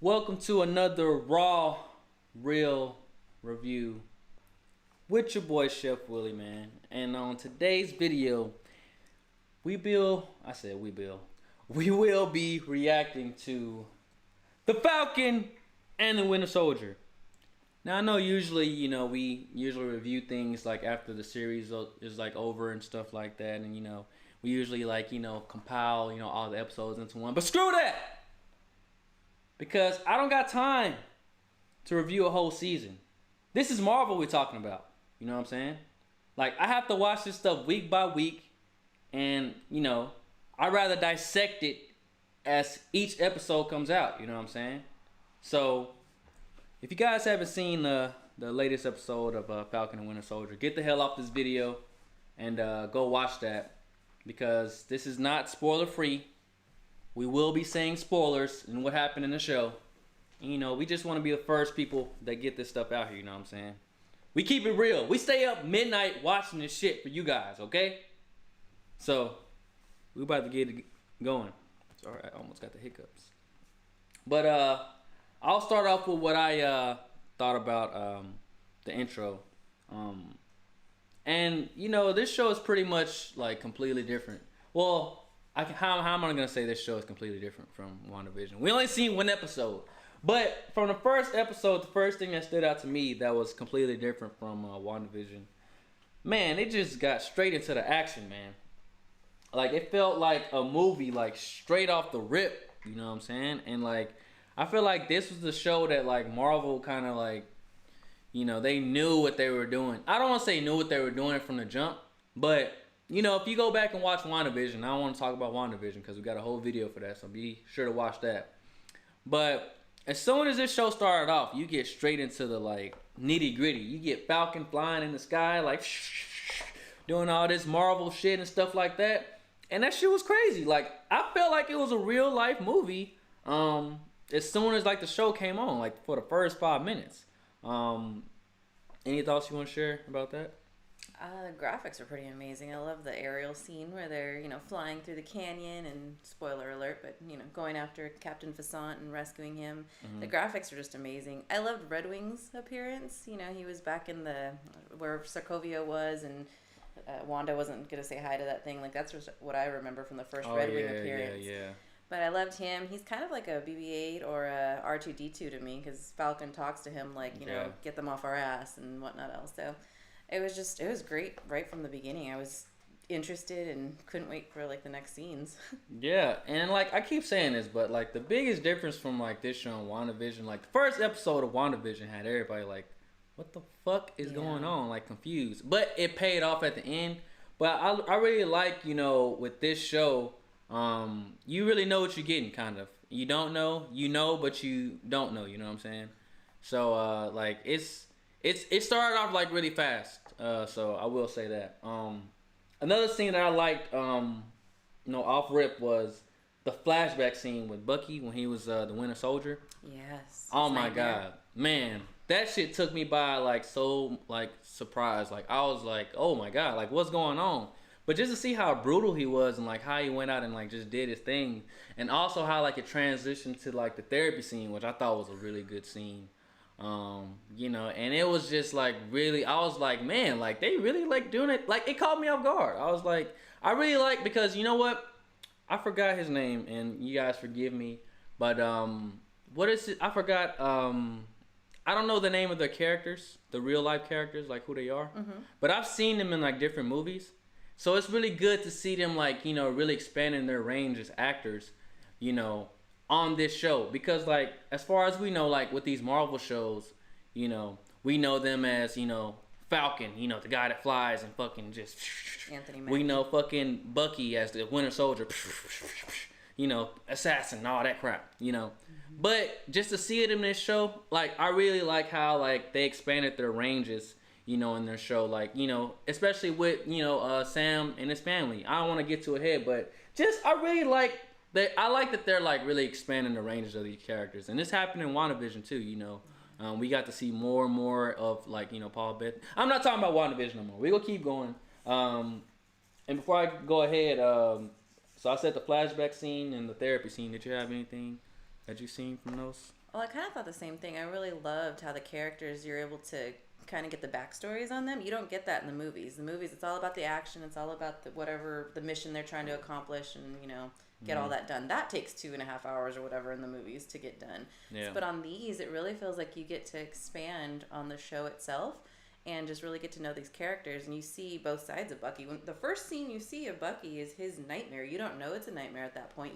Welcome to another raw, real review with your boy Chef Willie, man. And on today's video, we will be reacting to the Falcon and the Winter Soldier. Now I know usually, we usually review things like after the series is like over and stuff like that, and we usually compile all the episodes into one. But screw that! Because I don't got time to review a whole season. This is Marvel we're talking about. You know what I'm saying? Like, I have to watch this stuff week by week. And, I'd rather dissect it as each episode comes out. You know what I'm saying? So, if you guys haven't seen the latest episode of Falcon and Winter Soldier, get the hell off this video and go watch that. Because this is not spoiler free. We will be saying spoilers and what happened in the show. And, we just want to be the first people that get this stuff out here, you know what I'm saying? We keep it real. We stay up midnight watching this shit for you guys, okay? So, we about to get it going. Sorry, I almost got the hiccups. But, I'll start off with what I thought about the intro. And, this show is pretty much, like, completely different. Well, how am I going to say this show is completely different from WandaVision? We only seen one episode. But from the first episode, the first thing that stood out to me that was completely different from WandaVision, man, it just got straight into the action, man. Like, it felt like a movie, like, straight off the rip, you know what I'm saying? And, like, I feel like this was the show that, like, Marvel kind of, like, they knew what they were doing. I don't want to say knew what they were doing from the jump, but if you go back and watch WandaVision, I don't want to talk about WandaVision because we got a whole video for that, so be sure to watch that. But as soon as this show started off, you get straight into the, like, nitty gritty. You get Falcon flying in the sky, like, doing all this Marvel shit and stuff like that. And that shit was crazy. Like, I felt like it was a real life movie as soon as, like, the show came on, like, for the first 5 minutes. Any thoughts you want to share about that? The graphics are pretty amazing. I love the aerial scene where they're, flying through the canyon and, spoiler alert, but, going after Captain Fassant and rescuing him. Mm-hmm. The graphics are just amazing. I loved Red Wing's appearance. He was back in where Sokovia was, and Wanda wasn't going to say hi to that thing. Like, that's just what I remember from the first Red Wing appearance. Yeah. But I loved him. He's kind of like a BB-8 or a R2-D2 to me, because Falcon talks to him like, get them off our ass and whatnot else. So it was great right from the beginning. I was interested and couldn't wait for, like, the next scenes. Yeah, and, like, I keep saying this, but, like, the biggest difference from, like, this show and WandaVision, like, the first episode of WandaVision had everybody, like, what the fuck is going on? Like, confused. But it paid off at the end. But I really like, with this show, you really know what you're getting, kind of. You don't know, but you don't know, you know what I'm saying? So, like, it started off, like, really fast. So I will say that. Another scene that I liked, off rip was the flashback scene with Bucky when he was the Winter Soldier. Yes. Oh my God, man, that shit took me by, like, so, like, surprised. Like, I was like, oh my God, like, what's going on? But just to see how brutal he was and, like, how he went out and, like, just did his thing, and also how, like, it transitioned to, like, the therapy scene, which I thought was a really good scene. And it was just, like, really, I was like, man, like, they really, like, doing it. Like, it caught me off guard. I was like, I really like, because you know what? I forgot his name, and you guys forgive me, but, what is it? I forgot, I don't know the name of the characters, the real life characters, like, who they are, but I've seen them in, like, different movies, so it's really good to see them, like, really expanding their range as actors, on this show, because, like, as far as we know, like, with these Marvel shows, we know them as, Falcon, the guy that flies and fucking just, Anthony Mackie. We know fucking Bucky as the Winter Soldier, assassin and all that crap, But just to see it in this show, like, I really like how, like, they expanded their ranges, in their show, like, especially with, Sam and his family. I don't want to get too ahead, but I really like I like that they're, like, really expanding the ranges of these characters. And this happened in WandaVision too, we got to see more and more of, like, Paul Beth. I'm not talking about WandaVision no more. We're going to keep going. And before I go ahead, so I said the flashback scene and the therapy scene. Did you have anything that you seen from those? Well, I kind of thought the same thing. I really loved how the characters, you're able to kind of get the backstories on them. You don't get that in the movies. The movies, it's all about the action. It's all about whatever the mission they're trying to accomplish, and get all that done. That takes 2.5 hours or whatever in the movies to get done. Yeah. But on these, it really feels like you get to expand on the show itself and just really get to know these characters, and you see both sides of Bucky. When the first scene you see of Bucky is his nightmare. You don't know it's a nightmare at that point.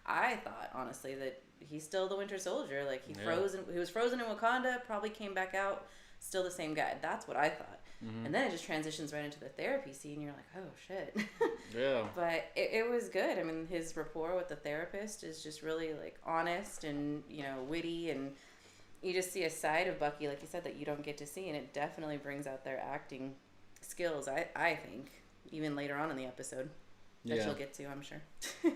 I thought honestly that he's still the Winter Soldier. Like he was frozen in Wakanda, probably came back out, still the same guy. That's what I thought. Mm-hmm. And then it just transitions right into the therapy scene. You're like, oh shit. Yeah. But it was good. I mean, his rapport with the therapist is just really like honest and witty, and you just see a side of Bucky, like you said, that you don't get to see, and it definitely brings out their acting skills. I think even later on in the episode that you'll get to, I'm sure.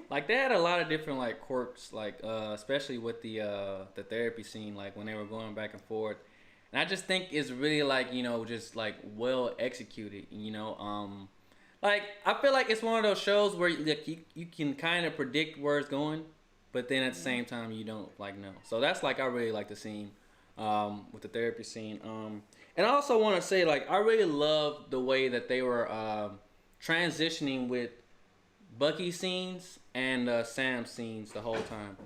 Like they had a lot of different like quirks, like especially with the therapy scene, like when they were going back and forth. And I just think it's really like, just like well executed, like I feel like it's one of those shows where like, you can kind of predict where it's going, but then at the same time you don't like know. So that's like I really like the scene with the therapy scene. And I also want to say like I really love the way that they were transitioning with Bucky scenes and Sam scenes the whole time.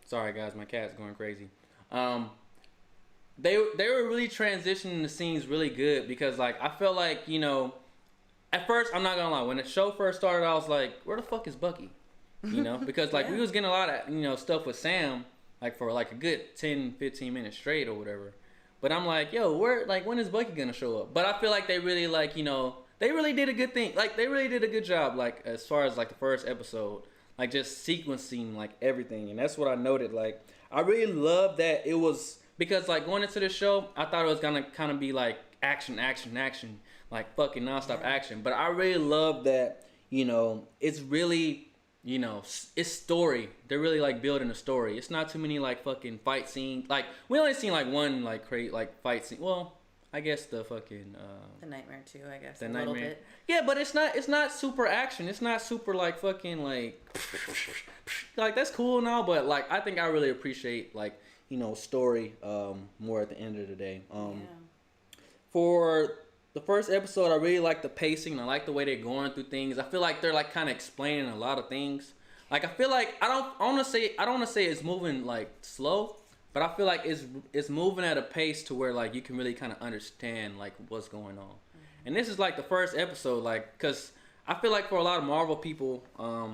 Sorry guys, my cat's going crazy. They were really transitioning the scenes really good, because like I felt like at first, I'm not gonna lie, when the show first started I was like, where the fuck is Bucky? Because like we was getting a lot of stuff with Sam like for like a good 10-15 minutes straight or whatever, but I'm like, yo, when is Bucky gonna show up? But I feel like they really like they really did a good thing, like they really did a good job, like as far as like the first episode, like just sequencing like everything. And that's what I noted. Like I really loved that it was, because like going into the show I thought it was gonna kind of be like action, like fucking nonstop action, but I really love that it's really it's story. They're really like building a story. It's not too many like fucking fight scenes. Like we only seen like one like fight scene. Well, I guess the fucking the Nightmare too, I guess. The Nightmare. Little bit. Yeah, but it's not super action. It's not super like fucking like that's cool and all, but like I think I really appreciate like story more at the end of the day. For the first episode, I really like the pacing. I like the way they're going through things. I feel like they're like kind of explaining a lot of things. Like I feel like I don't want to say it's moving like slow, but I feel like it's moving at a pace to where like you can really kind of understand like what's going on. Mm-hmm. And this is like the first episode, like, cause I feel like for a lot of Marvel people,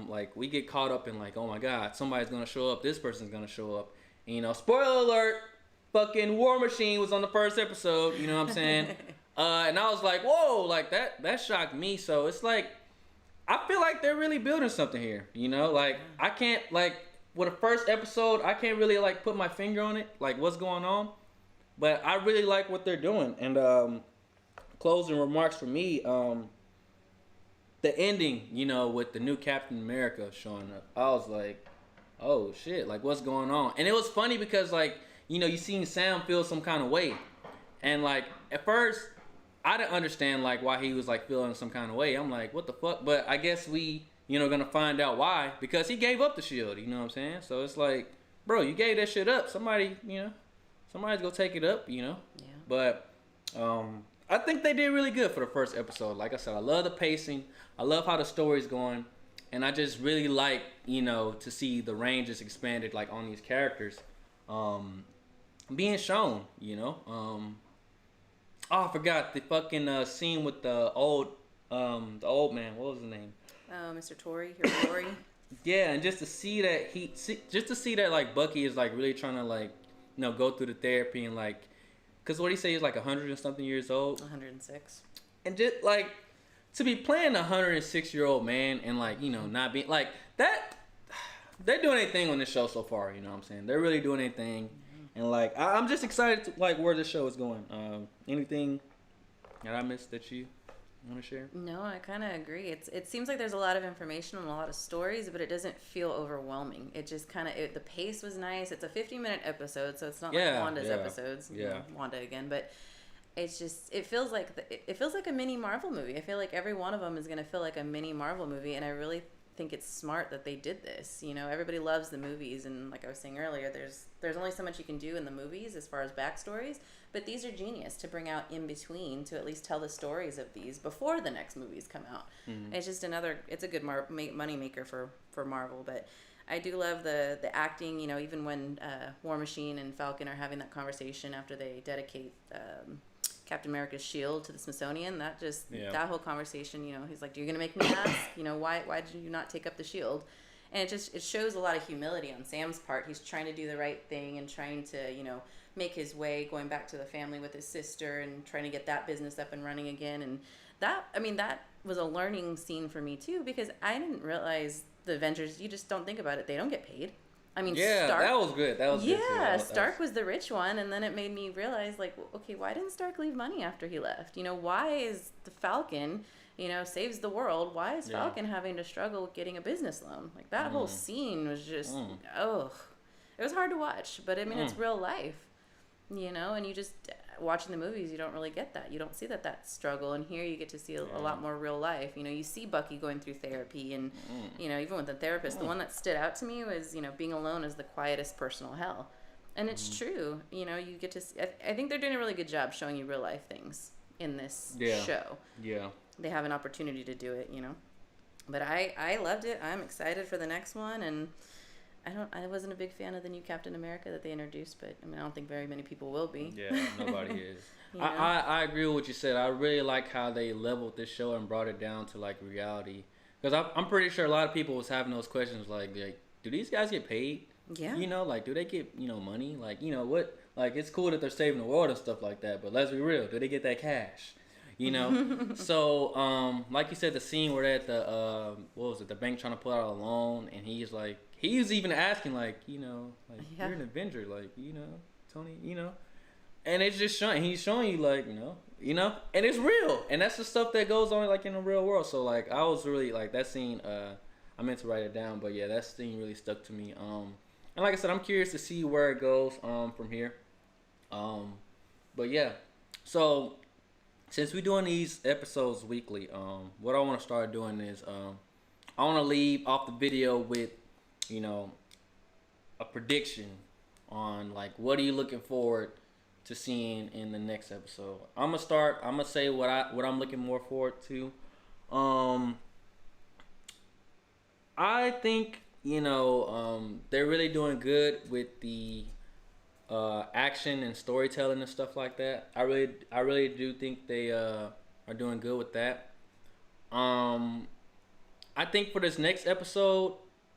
like we get caught up in like, oh my God, somebody's gonna show up, this person's gonna show up. And, spoiler alert, fucking War Machine was on the first episode. You know what I'm saying? And I was like, whoa, like that shocked me. So it's like, I feel like they're really building something here. Like I can't like with the first episode, I can't really like put my finger on it, like what's going on. But I really like what they're doing. And closing remarks for me, the ending, with the new Captain America showing up, I was like, oh shit, like what's going on? And it was funny because like, you seen Sam feel some kind of way. And like at first I didn't understand like why he was like feeling some kind of way. I'm like, what the fuck? But I guess we, gonna find out why, because he gave up the shield, you know what I'm saying? So it's like, bro, you gave that shit up. Somebody's gonna take it up, Yeah. But I think they did really good for the first episode. Like I said, I love the pacing. I love how the story's going. And I just really like, to see the ranges expanded, like, on these characters being shown, Oh, I forgot the fucking scene with the old man. What was his name? Oh, Mr. Tory. Tory. Yeah, and just to see that, like, Bucky is, like, really trying to, like, go through the therapy and, like, because what he say is, like, 100 and something years old. 106. And just, like, to be playing a 106-year-old man and like not being like that, they're doing anything on this show so far. You know what I'm saying? They're really doing anything, and like I'm just excited to like where this show is going. Anything that I missed that you want to share? No, I kind of agree. It seems like there's a lot of information and a lot of stories, but it doesn't feel overwhelming. It just kind of the pace was nice. It's a 50-minute episode, so it's not like Wanda's episodes. Yeah, Wanda again, but. It's just it feels like a mini Marvel movie. I feel like every one of them is gonna feel like a mini Marvel movie, and I really think it's smart that they did this. You know, everybody loves the movies, and like I was saying earlier, there's only so much you can do in the movies as far as backstories, but these are genius to bring out in between to at least tell the stories of these before the next movies come out. It's just it's a good money maker for Marvel. But I do love the acting. You know, even when War Machine and Falcon are having that conversation after they dedicate Captain America's shield to the Smithsonian, that whole conversation, you know, he's like, "You're gonna make me ask, you know, why did you not take up the shield?" And it shows a lot of humility on Sam's part. He's trying to do the right thing and trying to, you know, make his way, going back to the family with his sister and trying to get that business up and running again. And that was a learning scene for me too, because I didn't realize the Avengers, you just don't think about it, they don't get paid. I mean, yeah, Stark, that was good. That was good too. Stark was the rich one, and then it made me realize, like, okay, why didn't Stark leave money after he left? You know, why is the Falcon, you know, saves the world? Why is Falcon having to struggle with getting a business loan? Like, that whole scene was just, it was hard to watch. But, I mean, it's real life, you know, and you just, watching the movies, you don't really get that. You don't see that struggle, and here you get to see a lot more real life. You know, you see Bucky going through therapy, and, you know, even with the therapist, the one that stood out to me was, you know, being alone is the quietest personal hell. And it's true. You know, you get to see, I think they're doing a really good job showing you real life things in this show. Yeah. They have an opportunity to do it, you know. But I loved it. I'm excited for the next one, and I wasn't a big fan of the new Captain America that they introduced, but I mean, I don't think very many people will be. Yeah, nobody is. You know? I agree with what you said. I really like how they leveled this show and brought it down to like reality, because I'm pretty sure a lot of people was having those questions like, do these guys get paid? Yeah. You know, like, do they get, you know, money? Like, you know, what? Like, it's cool that they're saving the world and stuff like that, but let's be real. Do they get that cash? You know? So, like you said, the scene where they're at the, what was it, the bank trying to pull out a loan, and he's like, he was even asking, like, you know, like, you're an Avenger, like, you know, Tony, you know? And it's just showing, he's showing you, like, you know? And it's real. And that's the stuff that goes on, like, in the real world. So, like, I was really, like, that scene, I meant to write it down, but yeah, that scene really stuck to me. And like I said, I'm curious to see where it goes, from here. But yeah, so since we're doing these episodes weekly, what I want to start doing is, I want to leave off the video with, you know, a prediction on, like, what are you looking forward to seeing in the next episode. I'm gonna say what I'm looking more forward to. I think, you know, they're really doing good with the action and storytelling and stuff like that. I really do think they are doing good with that. I think for this next episode,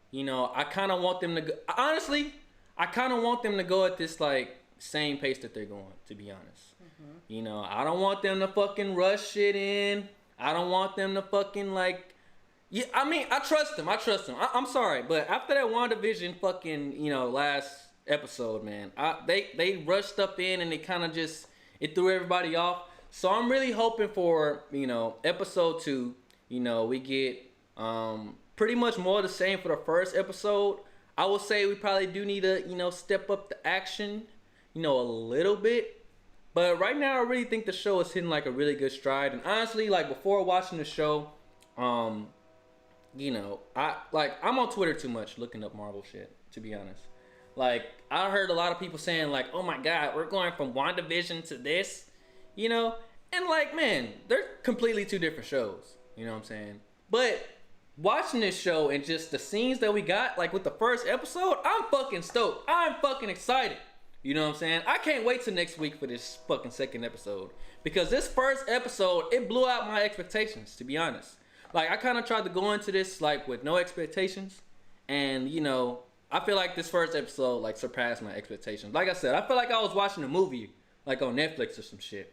you know, I kind of want them to go, honestly, I kind of want them to go at this, like, same pace that they're going, to be honest. You know, I don't want them to fucking rush shit in. I don't want them to fucking, like, yeah, I mean, I trust them. I'm sorry, but after that WandaVision fucking, you know, last episode, man, they rushed stuff in and they kind of just, it threw everybody off. So I'm really hoping for, you know, episode 2, you know, we get pretty much more of the same for the first episode. I will say we probably do need to, you know, step up the action, you know, a little bit. But right now, I really think the show is hitting, like, a really good stride. And honestly, like, before watching the show, you know, I'm on Twitter too much looking up Marvel shit, to be honest. Like, I heard a lot of people saying, like, oh my God, we're going from WandaVision to this, you know? And, like, man, they're completely two different shows, you know what I'm saying? But watching this show and just the scenes that we got, like, with the first episode, I'm fucking stoked. I'm fucking excited. You know what I'm saying? I can't wait till next week for this fucking second episode. Because this first episode, it blew out my expectations, to be honest. Like, I kind of tried to go into this, like, with no expectations. And, you know, I feel like this first episode, like, surpassed my expectations. Like I said, I feel like I was watching a movie, like, on Netflix or some shit.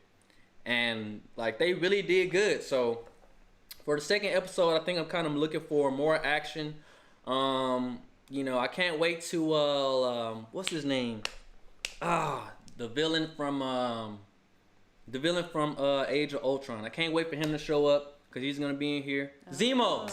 And, like, they really did good. So, for the second episode, I think I'm kind of looking for more action. You know, I can't wait to, what's his name? The villain from Age of Ultron. I can't wait for him to show up because he's gonna be in here. Zemo's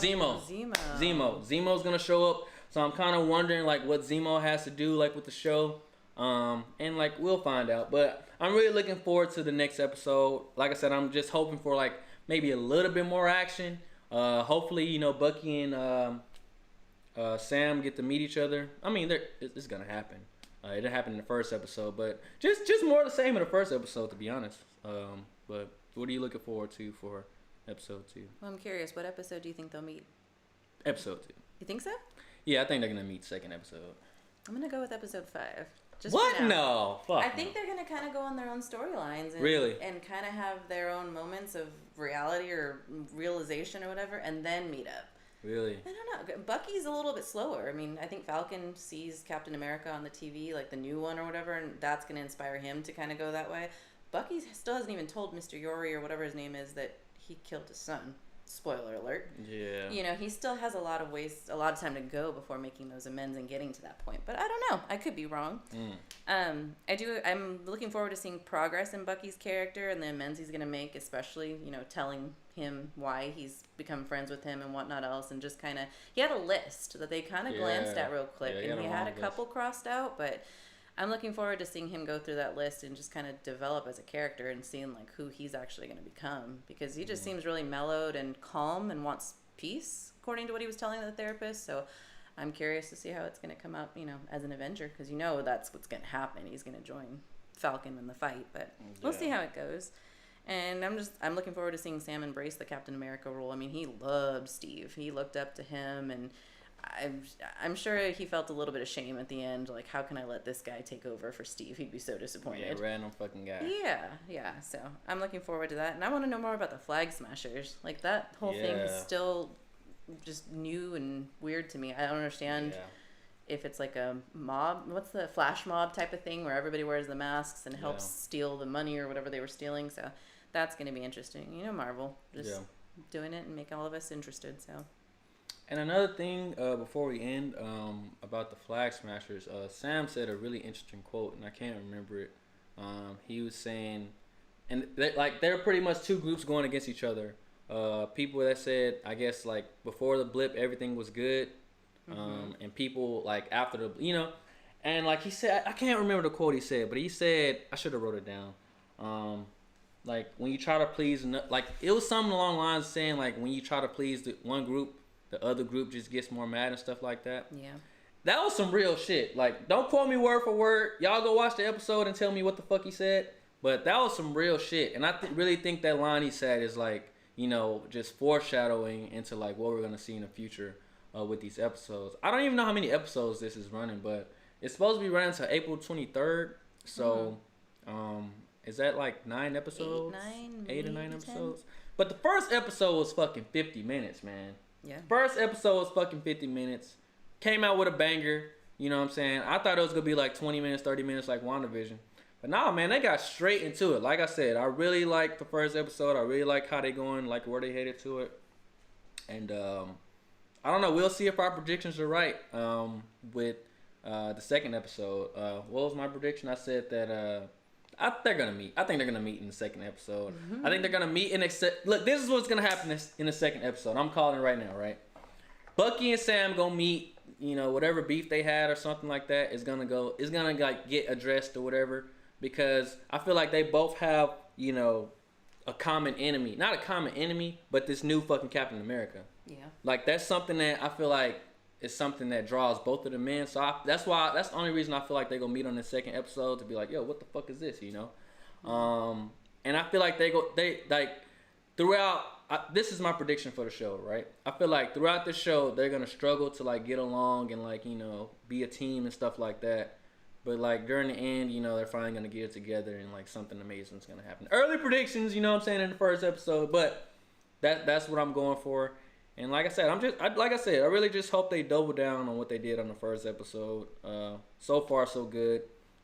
gonna show up. So I'm kind of wondering, like, what Zemo has to do, like, with the show. And, like, we'll find out. But I'm really looking forward to the next episode. Like I said, I'm just hoping for, like, maybe a little bit more action. Hopefully, you know, Bucky and Sam get to meet each other. I mean, it's gonna happen. It didn't happen in the first episode, but just more of the same in the first episode, to be honest. But what are you looking forward to for episode 2? Well, I'm curious. What episode do you think they'll meet? Episode 2. You think so? Yeah, I think they're gonna meet second episode. I'm gonna go with episode 5. Just what? No. Fuck. I think they're gonna kind of go on their own storylines and really, and kind of have their own moments of reality or realization or whatever, and then meet up. Really? I don't know. Bucky's a little bit slower. I mean, I think Falcon sees Captain America on the TV, like the new one or whatever, and that's gonna inspire him to kind of go that way. Bucky still hasn't even told Mr. Yori or whatever his name is that he killed his son. Spoiler alert. Yeah. You know, he still has a lot of time to go before making those amends and getting to that point. But I don't know. I could be wrong. I'm looking forward to seeing progress in Bucky's character and the amends he's going to make, especially, you know, telling him why he's become friends with him and whatnot else. And just kind of, he had a list that they kind of glanced at real quick. And he had a couple crossed out, but I'm looking forward to seeing him go through that list and just kind of develop as a character and seeing like who he's actually going to become, because he just seems really mellowed and calm and wants peace, according to what he was telling the therapist. So I'm curious to see how it's going to come out, you know, as an Avenger, because you know that's what's going to happen. He's going to join Falcon in the fight, but we'll see how it goes. And I'm looking forward to seeing Sam embrace the Captain America role. I mean, he loved Steve. He looked up to him, and I'm sure he felt a little bit of shame at the end. Like, how can I let this guy take over for Steve? He'd be so disappointed. Yeah, random fucking guy. Yeah. So I'm looking forward to that. And I want to know more about the Flag Smashers. Like, that whole thing is still just new and weird to me. I don't understand if it's like a mob. What's the flash mob type of thing where everybody wears the masks and helps steal the money or whatever they were stealing. So that's going to be interesting. You know, Marvel just doing it and making all of us interested. So. And another thing, before we end, about the Flag Smashers, Sam said a really interesting quote, and I can't remember it. He was saying, and they're pretty much two groups going against each other. People that said, I guess, like, before the blip, everything was good. And people, like, after the, you know, and like he said, I can't remember the quote he said, but he said, I should have wrote it down. Like, when you try to please, like, it was something along the lines of saying, like, when you try to please the one group, the other group just gets more mad and stuff like that. Yeah. That was some real shit. Like, don't quote me word for word. Y'all go watch the episode and tell me what the fuck he said. But that was some real shit. And I really think that line he said is, like, you know, just foreshadowing into, like, what we're going to see in the future with these episodes. I don't even know how many episodes this is running, but it's supposed to be running to April 23rd. So, is that, like, 9 episodes? 8 or 9 episodes? 10. But the first episode was fucking 50 minutes, man. Yeah. First episode was fucking 50 minutes. Came out with a banger. You know what I'm saying? I thought it was going to be like 20 minutes, 30 minutes like WandaVision. But nah, man, they got straight into it. Like I said, I really like the first episode. I really like how they going, like where they headed to it. And I don't know. We'll see if our predictions are right with the second episode. What was my prediction? I said that they're gonna meet. I think they're gonna meet in the second episode. I think they're gonna meet and look, this is what's gonna happen in the second episode. I'm calling it right now, right? Bucky and Sam gonna meet. You know, whatever beef they had or something like that is gonna like get addressed or whatever, because I feel like they both have, you know, a common enemy. Not a common enemy, but this new fucking Captain America. Yeah. Like, that's something that I feel like is something that draws both of them in. So that's the only reason I feel like they're gonna meet on the second episode, to be like, yo, what the fuck is this, you know? And I feel like they like throughout. This is my prediction for the show, right? I feel like throughout the show they're gonna struggle to like get along and like, you know, be a team and stuff like that. But like during the end, you know, they're finally gonna get it together and like something amazing is gonna happen. Early predictions, you know what I'm saying, in the first episode, but that's what I'm going for. And like I said, I really just hope they double down on what they did on the first episode. So far, so good.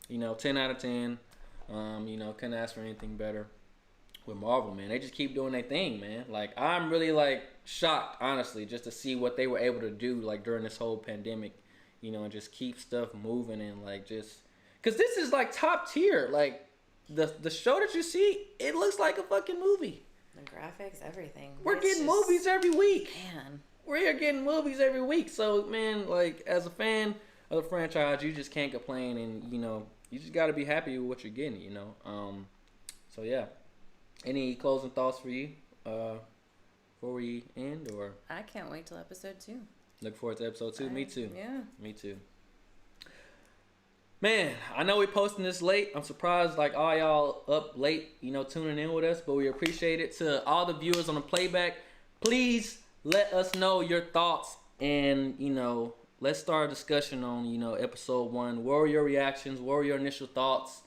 You know, 10 out of 10. You know, couldn't ask for anything better with Marvel, man. They just keep doing their thing, man. Like, I'm really, like, shocked, honestly, just to see what they were able to do, like, during this whole pandemic. You know, and just keep stuff moving and, like, just... Because this is, like, top tier. Like, the show that you see, it looks like a fucking movie. The graphics, everything. We're getting movies every week. Man. We're getting movies every week. So, man, like, as a fan of the franchise, you just can't complain. And, you know, you just got to be happy with what you're getting, you know. So, yeah. Any closing thoughts for you before we end? Or I can't wait till episode 2. Look forward to episode 2. Me too. Yeah. Me too. Man, I know we're posting this late. I'm surprised like all y'all up late, tuning in with us, but we appreciate it. To all the viewers on the playback, please let us know your thoughts and, let's start a discussion on, episode 1. What were your reactions? What were your initial thoughts?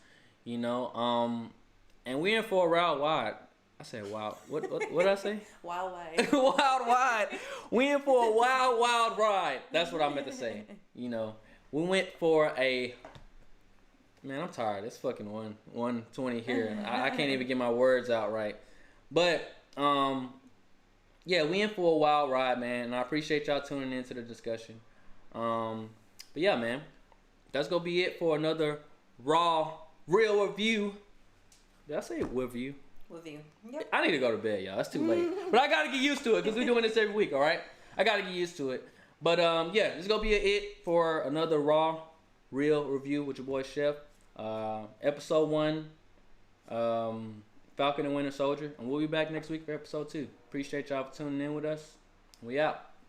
And we're in for a wild wide. I said wild. What did I say? Wild wide. Wild wide. We in for a wild ride. That's what I meant to say. We went for a... Man, I'm tired. It's fucking 1:20 here. I can't even get my words out right. But, yeah, we in for a wild ride, man. And I appreciate y'all tuning into the discussion. But, yeah, man. That's going to be it for another real review. Did I say review? Review. Yep. I need to go to bed, y'all. It's too late. But I got to get used to it because we're doing this every week, all right? I got to get used to it. But, yeah, this is going to be it for another real review with your boy, Shef. Episode 1, Falcon and Winter Soldier, and we'll be back next week for episode 2. Appreciate y'all for tuning in with us. We out.